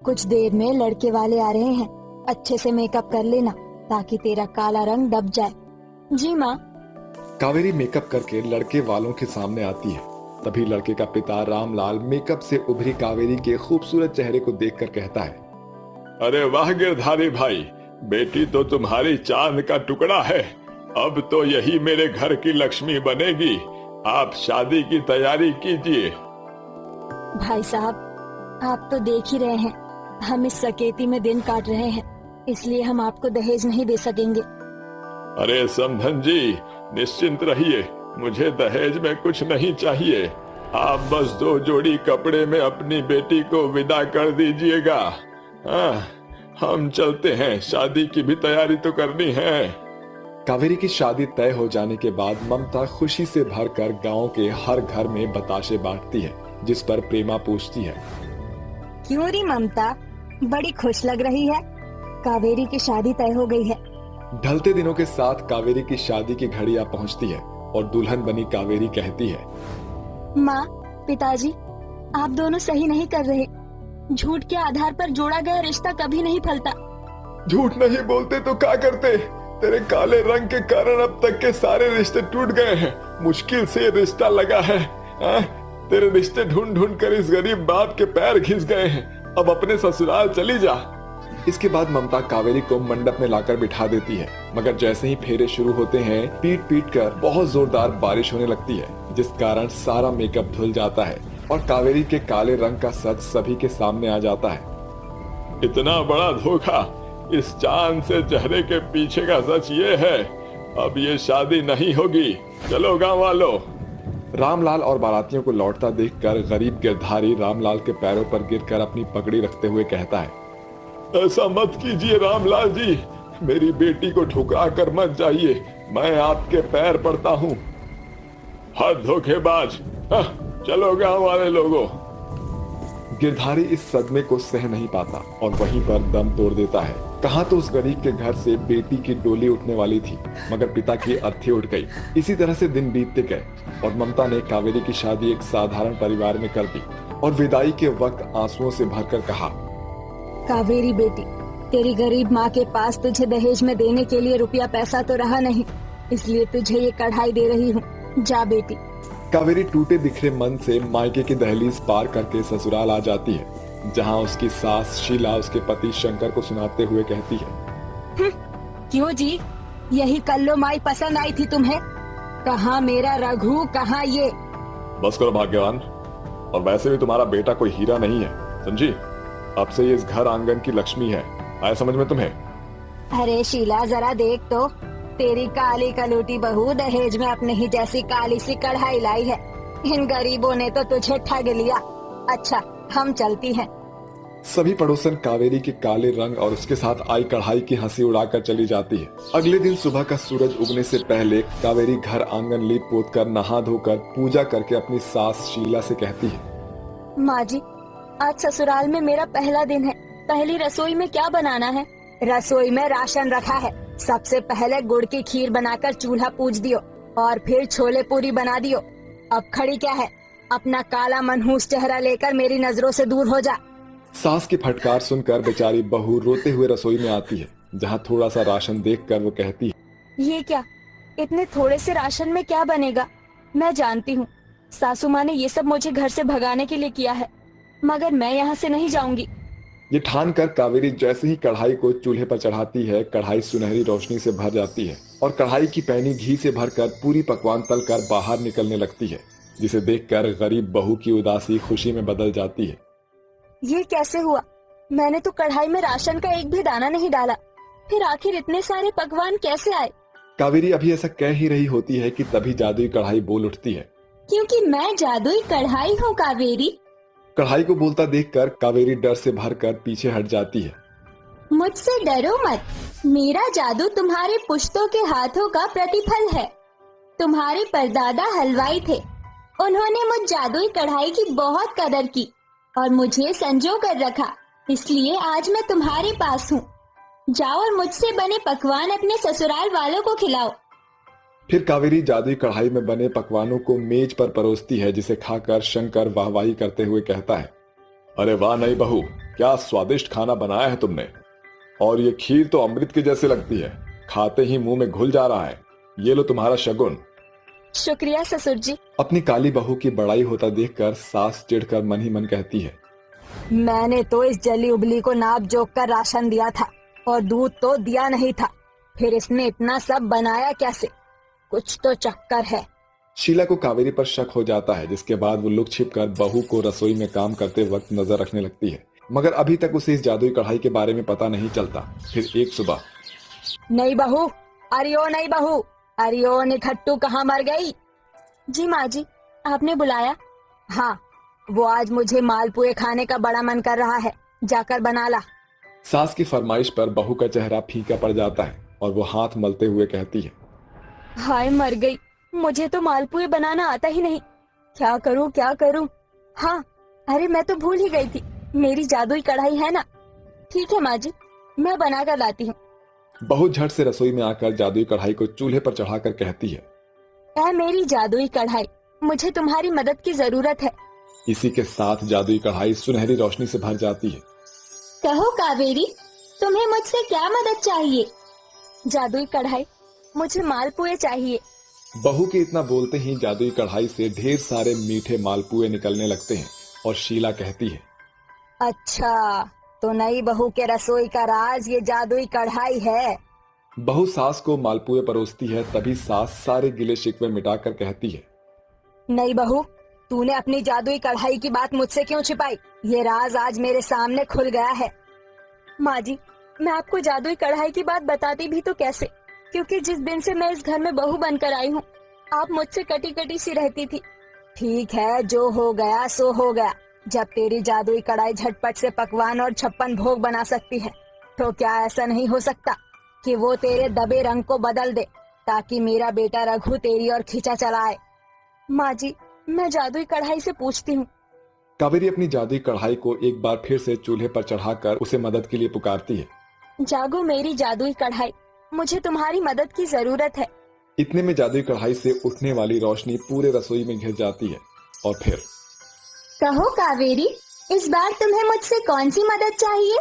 कुछ देर में लड़के वाले आ रहे हैं, अच्छे से मेकअप कर लेना ताकि तेरा काला रंग दब जाए। जी माँ। कावेरी मेकअप करके लड़के वालों के सामने आती है। तभी लड़के का पिता रामलाल मेकअप से उभरी कावेरी के खूबसूरत चेहरे को देखकर कहता है, अरे वाह गिरधारी भाई, बेटी तो तुम्हारी चांद का टुकड़ा है। अब तो यही मेरे घर की लक्ष्मी बनेगी। आप शादी की तैयारी कीजिए। भाई साहब, आप तो देख ही रहे हैं, हम इस सकेती में दिन काट रहे हैं, इसलिए हम आपको दहेज नहीं दे सकेंगे। अरे समधन जी, निश्चिंत रहिए, मुझे दहेज में कुछ नहीं चाहिए। आप बस 2 जोड़ी कपड़े में अपनी बेटी को विदा कर दीजिएगा। हम चलते हैं, शादी की भी तैयारी तो करनी है। कावेरी की शादी तय हो जाने के बाद ममता खुशी से भरकर गांव के हर घर में बताशे बांटती है, जिस पर प्रेमा पूछती है, क्यों री ममता, बड़ी खुश लग रही है? कावेरी की शादी तय हो गई है। ढलते दिनों के साथ कावेरी की शादी की घड़ी आ पहुंचती है और दुल्हन बनी कावेरी कहती है, माँ, पिताजी, आप दोनों सही नहीं कर रहे। झूठ के आधार पर जोड़ा गया रिश्ता कभी नहीं फलता। झूठ नहीं बोलते तो क्या करते? तेरे काले रंग के कारण अब तक के सारे रिश्ते टूट गए हैं। मुश्किल से रिश्ता लगा है। तेरे रिश्ते ढूंढ ढूंढ कर इस गरीब बाप के पैर घिस गए हैं। अब अपने ससुराल चली जा। इसके बाद ममता कावेरी को मंडप में लाकर बिठा देती है, मगर जैसे ही फेरे शुरू होते हैं, पीट पीट कर बहुत जोरदार बारिश होने लगती है, जिस कारण सारा मेकअप धुल जाता है और कावेरी के काले रंग का सच सभी के सामने आ जाता है। इतना बड़ा धोखा, इस चांद से चेहरे के पीछे का सच ये है। अब ये शादी नहीं होगी। चलो गांव वालों। रामलाल और बारातियों को लौटता देखकर गरीब गिरधारी रामलाल के पैरों पर गिरकर अपनी पगड़ी रखते हुए कहता है, ऐसा मत कीजिए रामलाल जी, मेरी बेटी को ठुकरा कर मत जाइए, मैं आपके पैर पड़ता हूँ। हद धोखेबाज, चलो गांव वाले लोगों। गिरधारी इस सदमे को सह नहीं पाता और वहीं पर दम तोड़ देता है। कहाँ तो उस गरीब के घर से बेटी की डोली उठने वाली थी, मगर पिता की अर्थी उठ गई। इसी तरह से दिन बीतते गए और ममता ने कावेरी की शादी एक साधारण परिवार में कर दी और विदाई के वक्त आंसुओं से भरकर कहा, कावेरी बेटी, तेरी गरीब माँ के पास तुझे दहेज में देने के लिए रुपया पैसा तो रहा नहीं, इसलिए तुझे ये कढ़ाई दे रही हूँ। जा बेटी। कावेरी टूटे बिखरे मन से मायके की दहलीज पार करके ससुराल आ जाती है, जहाँ उसकी सास शीला उसके पति शंकर को सुनाते हुए कहती है, क्यों जी, यही कल्लो माई पसंद आई थी तुम्हें? कहाँ मेरा रघु, कहाँ ये? बस करो भाग्यवान, और वैसे भी तुम्हारा बेटा कोई हीरा नहीं है, समझी? अब से ये इस घर आंगन की लक्ष्मी है। आया समझ में तुम्हें? अरे शीला, जरा देख तो, तेरी काली कलूटी बहू दहेज में अपने ही जैसी काली सी कढ़ाई लाई है। इन गरीबों ने तो तुझे ठग लिया। अच्छा, हम चलती हैं। सभी पड़ोसन कावेरी के काले रंग और उसके साथ आई कढ़ाई की हंसी उड़ाकर चली जाती है। अगले दिन सुबह का सूरज उगने से पहले कावेरी घर आंगन लीप पोत कर नहा धोकर पूजा करके अपनी सास शीला से कहती है, माँ जी, आज ससुराल में मेरा पहला दिन है। पहली रसोई में क्या बनाना है? रसोई में राशन रखा है। सबसे पहले गुड़ की खीर बनाकर चूल्हा पूज दियो और फिर छोले पूरी बना दियो। अब खड़ी क्या है? अपना काला मनहूस चेहरा लेकर मेरी नजरों से दूर हो जा। सास की फटकार सुनकर बेचारी बहू रोते हुए रसोई में आती है, जहाँ थोड़ा सा राशन देखकर वो कहती है, ये क्या, इतने थोड़े से राशन में क्या बनेगा? मैं जानती हूँ सासू माँ ने ये सब मुझे घर से भगाने के लिए किया है, मगर मैं यहाँ से नहीं जाऊंगी। ये ठान कर कावेरी जैसे ही कढ़ाई को चूल्हे पर चढ़ाती है, कढ़ाई सुनहरी रोशनी से भर जाती है और कढ़ाई की पैनी घी से भरकर पूरी पकवान तलकर बाहर निकलने लगती है, जिसे देखकर गरीब बहू की उदासी खुशी में बदल जाती है। ये कैसे हुआ? मैंने तो कढ़ाई में राशन का एक भी दाना नहीं डाला, फिर आखिर इतने सारे पकवान कैसे आए? कावेरी अभी ऐसा कह ही रही होती है कि तभी जादुई कढ़ाई बोल उठती है, क्योंकि मैं जादुई कढ़ाई हूँ कावेरी। कढ़ाई को बोलता देखकर कावेरी डर से भरकर पीछे हट जाती है। मुझसे डरो मत, मेरा जादू तुम्हारे पुश्तों के हाथों का प्रतिफल है। तुम्हारे परदादा हलवाई थे, उन्होंने मुझ जादुई कढ़ाई की बहुत कदर की और मुझे संजो कर रखा, इसलिए आज मैं तुम्हारे पास हूँ। जाओ और मुझसे बने पकवान अपने ससुराल वालों को खिलाओ। फिर कावेरी जादुई कढ़ाई में बने पकवानों को मेज पर परोसती है, जिसे खाकर शंकर वाहवाही करते हुए कहता है, अरे वाह नई बहू, क्या स्वादिष्ट खाना बनाया है तुमने। और ये खीर तो अमृत की जैसी लगती है, खाते ही मुंह में घुल जा रहा है। ये लो तुम्हारा शगुन। शुक्रिया ससुर जी। अपनी काली बहू की बड़ाई होता देखकर सास चिढ़कर मन ही मन कहती है, मैंने तो इस जली उबली को नाप जोक कर राशन दिया था और दूध तो दिया नहीं था, फिर इसने इतना सब बनाया कैसे? कुछ तो चक्कर है। शीला को कावेरी पर शक हो जाता है, जिसके बाद वो लुक छिप कर बहू को रसोई में काम करते वक्त नजर रखने लगती है, मगर अभी तक उसे इस जादुई कढ़ाई के बारे में पता नहीं चलता। फिर एक सुबह, नहीं बहू, अरियो नहीं बहू, अरियो निखट्टू कहाँ मर गई? जी माँ जी, आपने बुलाया? हाँ, वो आज मुझे मालपुए खाने का बड़ा मन कर रहा है, जाकर बना ला। सास की फरमाइश पर बहू का चेहरा फीका पड़ जाता है और वो हाथ मलते हुए कहती है, हाय मर गई, मुझे तो मालपुए बनाना आता ही नहीं। क्या करूं क्या करूं? हाँ, अरे मैं तो भूल ही गई थी, मेरी जादुई कढ़ाई है ना। ठीक है माँ जी, मैं बना कर लाती हूँ। बहू झट से रसोई में आकर जादुई कढ़ाई को चूल्हे पर चढ़ाकर कहती है, ऐ मेरी जादुई कढ़ाई, मुझे तुम्हारी मदद की जरूरत है। इसी के साथ जादुई कढ़ाई सुनहरी रोशनी से भर जाती है। कहो कावेरी, तुम्हें मुझसे क्या मदद चाहिए? जादुई कढ़ाई, मुझे मालपुए चाहिए। बहू के इतना बोलते ही जादुई कढ़ाई से ढेर सारे मीठे मालपुए निकलने लगते हैं और शीला कहती है, अच्छा, तो नई बहू के रसोई का राज ये जादुई कढ़ाई है। बहू सास को मालपुए परोसती है, तभी सास सारे गिले शिकवे मिटाकर कहती है, नई बहू, तूने अपनी जादुई कढ़ाई की बात मुझसे क्यों छिपाई? ये राज आज मेरे सामने खुल गया है। माँ जी, मैं आपको जादुई कढ़ाई की बात बताती भी तो कैसे, क्योंकि जिस दिन से मैं इस घर में बहू बनकर आई हूँ, आप मुझसे कटी कटी सी रहती थी। ठीक है, जो हो गया सो हो गया। जब तेरी जादुई कढ़ाई झटपट से पकवान और 56 भोग बना सकती है, तो क्या ऐसा नहीं हो सकता कि वो तेरे दबे रंग को बदल दे, ताकि मेरा बेटा रघु तेरी ओर खींचा चलाए? माँ जी, मैं जादुई कढ़ाई से पूछती हूँ। कावेरी अपनी जादुई कढ़ाई को एक बार फिर से चूल्हे पर चढ़ाकर उसे मदद के लिए पुकारती है। जागो मेरी जादुई कढ़ाई, मुझे तुम्हारी मदद की जरूरत है। इतने में जादुई कढ़ाई से उठने वाली रोशनी पूरे रसोई में घिर जाती है और फिर, कहो कावेरी, इस बार तुम्हें मुझसे कौन सी मदद चाहिए?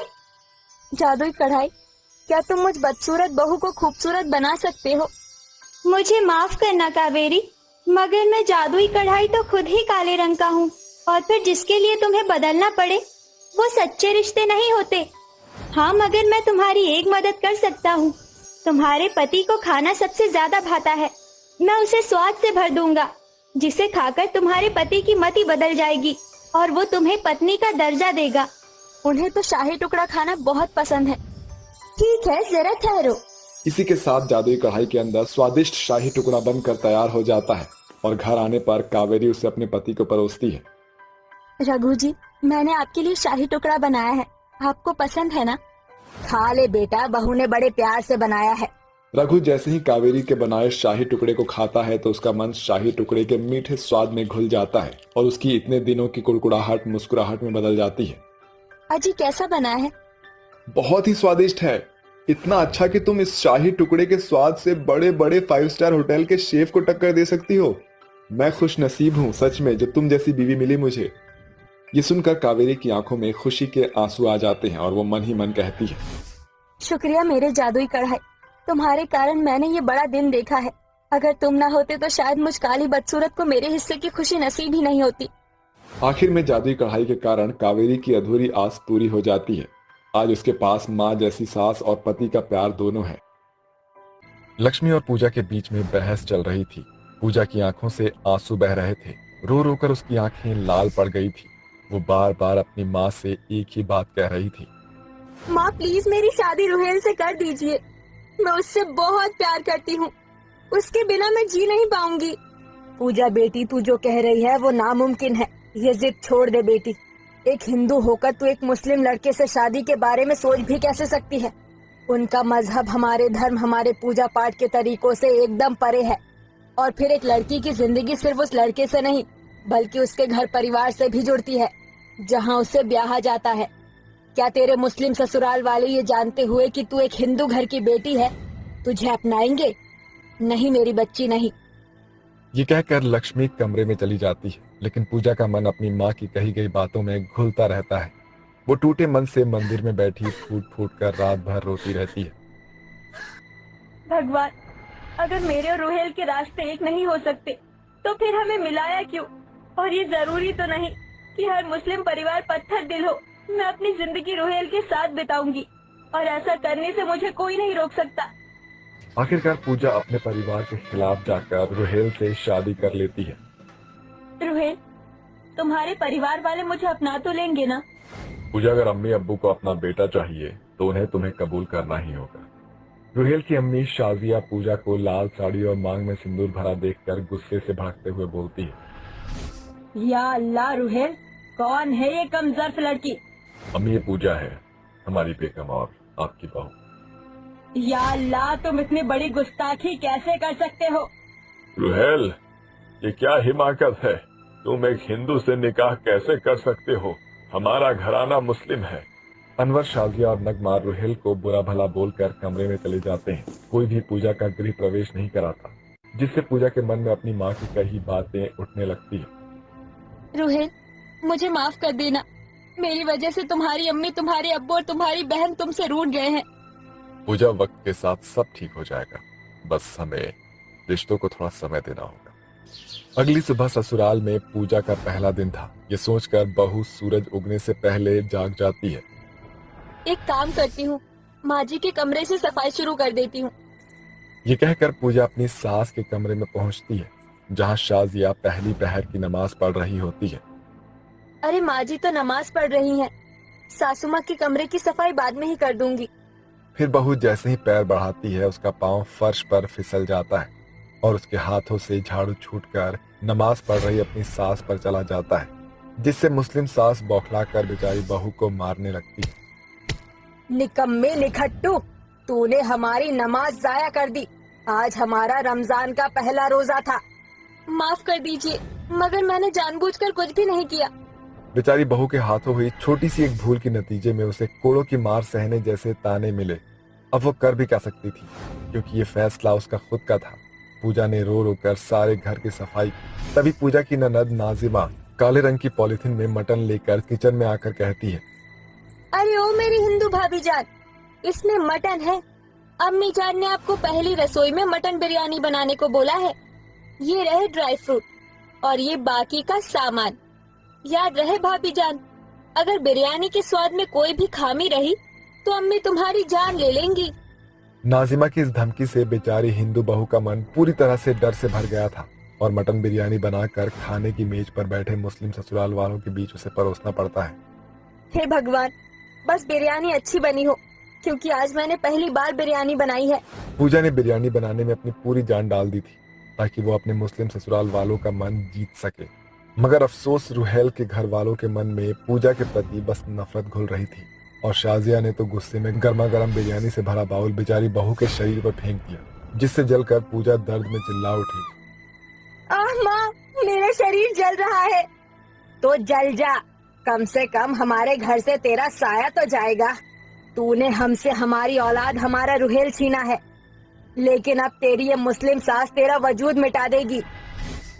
जादुई कढ़ाई, क्या तुम मुझ बदसूरत बहू को खूबसूरत बना सकते हो? मुझे माफ करना कावेरी, मगर मैं जादुई कढ़ाई तो खुद ही काले रंग का हूँ, और फिर जिसके लिए तुम्हें बदलना पड़े वो सच्चे रिश्ते नहीं होते। हाँ, मगर मैं तुम्हारी एक मदद कर सकता हूँ। तुम्हारे पति को खाना सबसे ज्यादा भाता है, मैं उसे स्वाद से भर दूंगा, जिसे खाकर तुम्हारे पति की मति बदल जाएगी और वो तुम्हें पत्नी का दर्जा देगा। उन्हें तो शाही टुकड़ा खाना बहुत पसंद है। ठीक है, जरा ठहरो। इसी के साथ जादुई कढ़ाई के अंदर स्वादिष्ट शाही टुकड़ा बनकर तैयार हो जाता है और घर आने पर कावेरी उसे अपने पति को परोसती है। रघु जी, मैंने आपके लिए शाही टुकड़ा बनाया है, आपको पसंद है ना? खा ले बेटा, बहू ने बड़े प्यार से बनाया है। रघु जैसे ही कावेरी के बनाए शाही टुकड़े को खाता है तो उसका मन शाही टुकड़े के मीठे स्वाद में घुल जाता है और उसकी इतने दिनों की कुड़कुड़ाहट मुस्कुराहट में बदल जाती है। अजी, कैसा बना है? बहुत ही स्वादिष्ट है, इतना अच्छा कि तुम इस शाही टुकड़े के स्वाद से बड़े बड़े 5 स्टार होटल के शेफ को टक्कर दे सकती हो। मैं खुश नसीब हूँ सच में, जो तुम जैसी बीवी मिली मुझे। ये सुनकर कावेरी की आंखों में खुशी के आंसू आ जाते हैं और वो मन ही मन कहती है, शुक्रिया मेरे जादुई कढ़ाई, तुम्हारे कारण मैंने ये बड़ा दिन देखा है। अगर तुम ना होते तो शायद मुझ काली बदसूरत को मेरे हिस्से की खुशी नसीब ही नहीं होती। आखिर में जादुई कढ़ाई के कारण कावेरी की अधूरी आस पूरी हो जाती है। आज उसके पास माँ जैसी सास और पति का प्यार दोनों है। लक्ष्मी और पूजा के बीच में बहस चल रही थी। पूजा की आंखों से आंसू बह रहे थे, रो रो कर उसकी आंखें लाल पड़ गई थी। वो बार बार अपनी माँ से एक ही बात कह रही थी, माँ प्लीज मेरी शादी रुहेल से कर दीजिए, मैं उससे बहुत प्यार करती हूँ, उसके बिना मैं जी नहीं पाऊंगी। पूजा बेटी, तू जो कह रही है वो नामुमकिन है, ये जिद छोड़ दे बेटी। एक हिंदू होकर तू एक मुस्लिम लड़के से शादी के बारे में सोच भी कैसे सकती है? उनका मजहब हमारे धर्म, हमारे पूजा पाठ के तरीकों से एकदम परे है। और फिर एक लड़की की जिंदगी सिर्फ उस लड़के से नहीं बल्कि उसके घर परिवार से भी जुड़ती है जहाँ उसे ब्याहा जाता है। क्या तेरे मुस्लिम ससुराल वाले ये जानते हुए कि तू एक हिंदू घर की बेटी है तुझे अपनाएंगे? नहीं मेरी बच्ची, नहीं। ये कहकर लक्ष्मी कमरे में चली जाती है, लेकिन पूजा का मन अपनी माँ की कही गई बातों में घुलता रहता है। वो टूटे मन से मंदिर में बैठी फूट फूट कर रात भर रोती रहती है। भगवान, अगर मेरे और रुहेल के रास्ते एक नहीं हो सकते तो फिर हमें मिलाया क्यों? और ये जरूरी तो नहीं कि हर मुस्लिम परिवार पत्थर दिल हो। मैं अपनी जिंदगी रुहेल के साथ बिताऊंगी और ऐसा करने से मुझे कोई नहीं रोक सकता। आखिरकार पूजा अपने परिवार के खिलाफ जाकर रुहेल से शादी कर लेती है। रुहेल, तुम्हारे परिवार वाले मुझे अपना तो लेंगे ना? पूजा, अगर अम्मी अब्बू को अपना बेटा चाहिए तो उन्हें तुम्हें कबूल करना ही होगा। रुहेल की अम्मी शाजिया पूजा को लाल साड़ी और मांग में सिंदूर भरा देखकर गुस्से से भड़कते हुए बोलती है, या अल्लाह रुहेल, कौन है ये कमजोर लड़की? अम्मी, ये पूजा है, हमारी बेगम और आपकी बहू। या अल्लाह, तुम इतनी बड़ी गुस्ताखी कैसे कर सकते हो? रुहेल, ये क्या हिमाकत है? तुम एक हिंदू से निकाह कैसे कर सकते हो? हमारा घराना मुस्लिम है। अनवर, शाजिया और नगमा रुहेल को बुरा भला बोलकर कमरे में चले जाते हैं। कोई भी पूजा का गृह प्रवेश नहीं कराता, जिससे पूजा के मन में अपनी माँ की कही बातें उठने लगती है। रुहेल, मुझे माफ कर देना। मेरी वजह से तुम्हारी अम्मी, तुम्हारे अब्बू और तुम्हारी बहन तुमसे रूठ गए हैं। पूजा, वक्त के साथ सब ठीक हो जाएगा, बस हमें रिश्तों को थोड़ा समय देना होगा। अगली सुबह ससुराल में पूजा का पहला दिन था। ये सोचकर बहू सूरज उगने से पहले जाग जाती है। एक काम करती हूँ, माँ जी के कमरे से सफाई शुरू कर देती हूँ। ये कहकर पूजा अपनी सास के कमरे में पहुंचती है, जहां शाजिया पहली पहर की नमाज पढ़ रही होती है। अरे माँ जी तो नमाज पढ़ रही हैं, सासू माँ के कमरे की सफाई बाद में ही कर दूंगी। फिर बहू जैसे ही पैर बढ़ाती है, उसका पांव फर्श पर फिसल जाता है और उसके हाथों से झाड़ू छूटकर नमाज पढ़ रही अपनी सास पर चला जाता है, जिससे मुस्लिम सास बौखलाकर बेचारी बहू को मारने लगती है। निकम्मे निखट्टू, तूने हमारी नमाज जाया कर दी। आज हमारा रमजान का पहला रोजा था। माफ कर दीजिए, मगर मैंने जानबूझकर कुछ भी नहीं किया। बेचारी बहू के हाथों हुई छोटी सी एक भूल के नतीजे में उसे कोड़ों की मार सहने जैसे ताने मिले। अब वो कर भी क्या सकती थी, क्योंकि ये फैसला उसका खुद का था। पूजा ने रो रो कर सारे घर की सफाई की। तभी पूजा की ननद नाजिमा काले रंग की पॉलिथीन में मटन लेकर किचन में आकर कहती है, अरे ओ मेरी हिंदू भाभी जान, इसमें मटन है। अम्मी जान ने आपको पहली रसोई में मटन बिरयानी बनाने को बोला है। ये रहे ड्राई फ्रूट और ये बाकी का सामान। याद रहे भाभी जान, अगर बिरयानी के स्वाद में कोई भी खामी रही तो अम्मी तुम्हारी जान ले लेंगी। नाजिमा की इस धमकी से बेचारी हिंदू बहू का मन पूरी तरह से डर से भर गया था और मटन बिरयानी बनाकर खाने की मेज पर बैठे मुस्लिम ससुराल वालों के बीच उसे परोसना पड़ता है। हे भगवान, बस बिरयानी अच्छी बनी हो, क्योंकि आज मैंने पहली बार बिरयानी बनाई है। पूजा ने बिरयानी बनाने में अपनी पूरी जान डाल दी थी ताकि वो अपने मुस्लिम ससुराल वालों का मन जीत सके। मगर अफसोस, रुहेल के घर वालों के मन में पूजा के प्रति बस नफरत घुल रही थी और शाजिया ने तो गुस्से में गर्मा गर्म बिरयानी से भरा बाउल बेचारी बहू के शरीर पर फेंक दिया, जिससे जलकर पूजा दर्द में चिल्ला उठी। आह माँ, मेरा शरीर जल रहा है। तो जल जा, कम से कम हमारे घर से तेरा साया तो जाएगा। तूने हमसे हमारी औलाद, हमारा रुहेल छीना है, लेकिन अब तेरी ये मुस्लिम सास तेरा वजूद मिटा देगी।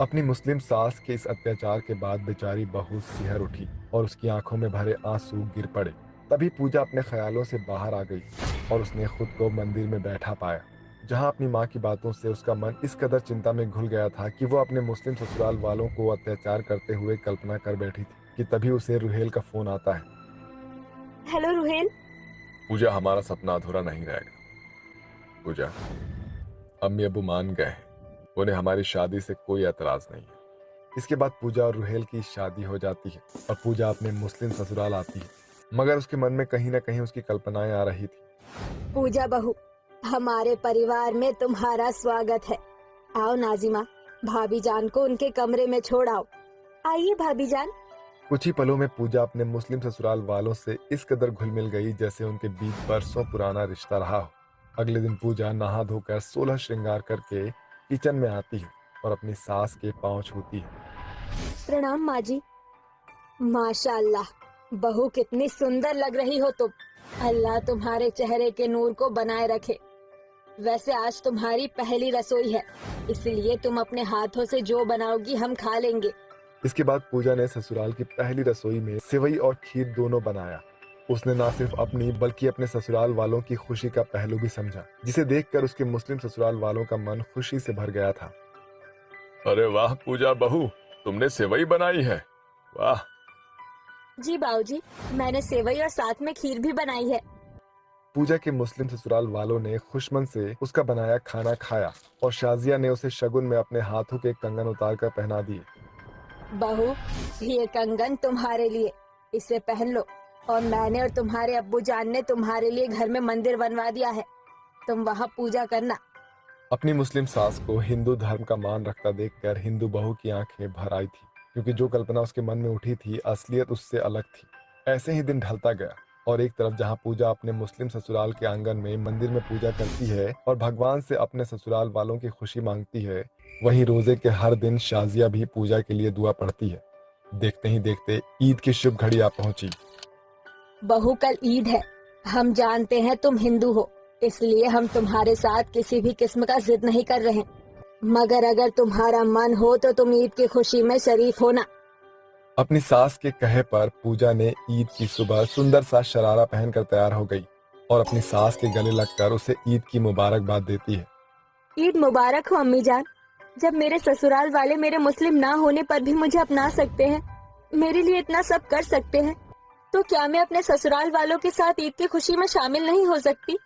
अपनी मुस्लिम सास के इस अत्याचार के बाद बेचारी बहू सिहर उठी और उसकी आंखों में भरे आंसू गिर पड़े। तभी पूजा अपने ख्यालों से बाहर आ गई और उसने खुद को मंदिर में बैठा पाया, जहां अपनी माँ की बातों से उसका मन इस कदर चिंता में घुल गया था कि वो अपने मुस्लिम ससुराल वालों को अत्याचार करते हुए कल्पना कर बैठी थी कि तभी उसे रुहेल का फोन आता है। हेलो रुहेल। पूजा, हमारा सपना अधूरा नहीं रहेगा। पूजा, अम्मी अबू मान गए हैं, उन्हें हमारी शादी से कोई एतराज नहीं है। इसके बाद पूजा और रुहेल की शादी हो जाती है और पूजा अपने मुस्लिम ससुराल आती है, मगर उसके मन में कहीं न कहीं उसकी कल्पनाएं आ रही थी। पूजा बहू, हमारे परिवार में तुम्हारा स्वागत है। आओ नाजिमा, भाभी जान को उनके कमरे में छोड़ आओ। आइए भाभी जान। कुछ ही पलों में पूजा अपने मुस्लिम ससुराल वालों से इस कदर घुल मिल गई जैसे उनके बीच बरसों पुराना रिश्ता रहा हो। अगले दिन पूजा नहा धोकर 16 श्रृंगार करके किचन में आती है और अपनी सास के पांव छूती है। प्रणाम माँ जी। माशाअल्लाह, बहू कितनी सुंदर लग रही हो तुम। अल्लाह तुम्हारे चेहरे के नूर को बनाए रखे। वैसे आज तुम्हारी पहली रसोई है, इसलिए तुम अपने हाथों से जो बनाओगी हम खा लेंगे। इसके बाद पूजा ने ससुराल की पहली रसोई में सेवई और खीर दोनों बनाया उसने ना सिर्फ अपनी बल्कि अपने ससुराल वालों की खुशी का पहलू भी समझा, जिसे देखकर उसके मुस्लिम ससुराल वालों का मन खुशी से भर गया था। अरे वाह पूजा बहू, तुमने सेवई बनाई है, वाह। जी बाबूजी, मैंने सेवई और साथ में खीर भी बनाई है। पूजा के मुस्लिम ससुराल वालों ने खुशमन से उसका बनाया खाना खाया और शाजिया ने उसे शगुन में अपने हाथों के कंगन उतार कर पहना दिए। बहू, ये कंगन तुम्हारे लिए, इसे पहन लो। और मैंने और तुम्हारे अब्बू जान ने तुम्हारे लिए घर में मंदिर बनवा दिया है, तुम वहाँ पूजा करना। अपनी मुस्लिम सास को हिंदू धर्म का मान रखता देखकर हिंदू बहू की आंखें भर आई थी, क्योंकि जो कल्पना उसके मन में उठी थी असलियत उससे अलग थी। ऐसे ही दिन ढलता गया और एक तरफ जहां पूजा अपने मुस्लिम ससुराल के आंगन में मंदिर में पूजा करती है और भगवान से अपने ससुराल वालों की खुशी मांगती है, वहीं रोजे के हर दिन शाजिया भी पूजा के लिए दुआ पढ़ती है। देखते ही देखते ईद की शुभ घड़ी आ पहुंची। बहू, कल ईद है। हम जानते हैं तुम हिंदू हो, इसलिए हम तुम्हारे साथ किसी भी किस्म का जिद नहीं कर रहे, मगर अगर तुम्हारा मन हो तो तुम ईद की खुशी में शरीक होना। अपनी सास के कहे पर पूजा ने ईद की सुबह सुंदर सा शरारा पहनकर तैयार हो गई और अपनी सास के गले लगकर उसे ईद की मुबारकबाद देती है। ईद मुबारक हो अम्मी जान। जब मेरे ससुराल वाले मेरे मुस्लिम ना होने पर भी मुझे अपना सकते हैं, मेरे लिए इतना सब कर सकते हैं, तो क्या मैं अपने ससुराल वालों के साथ ईद की खुशी में शामिल नहीं हो सकती?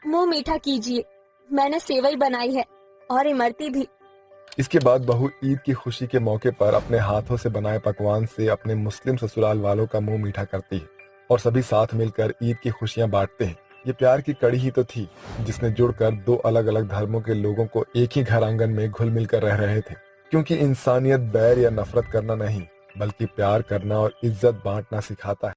मुंह मीठा कीजिए, मैंने सेवई बनाई है और इमरती भी। इसके बाद बहू ईद की खुशी के मौके पर अपने हाथों से बनाए पकवान से अपने मुस्लिम ससुराल वालों का मुंह मीठा करती है और सभी साथ मिलकर ईद की खुशियां बांटते हैं। ये प्यार की कड़ी ही तो थी जिसने जुड़कर दो अलग अलग धर्मों के लोगों को एक ही घर आंगन में घुल मिल कर रह रहे थे, क्योंकि इंसानियत बैर या नफरत करना नहीं बल्कि प्यार करना और इज्जत बांटना सिखाता है।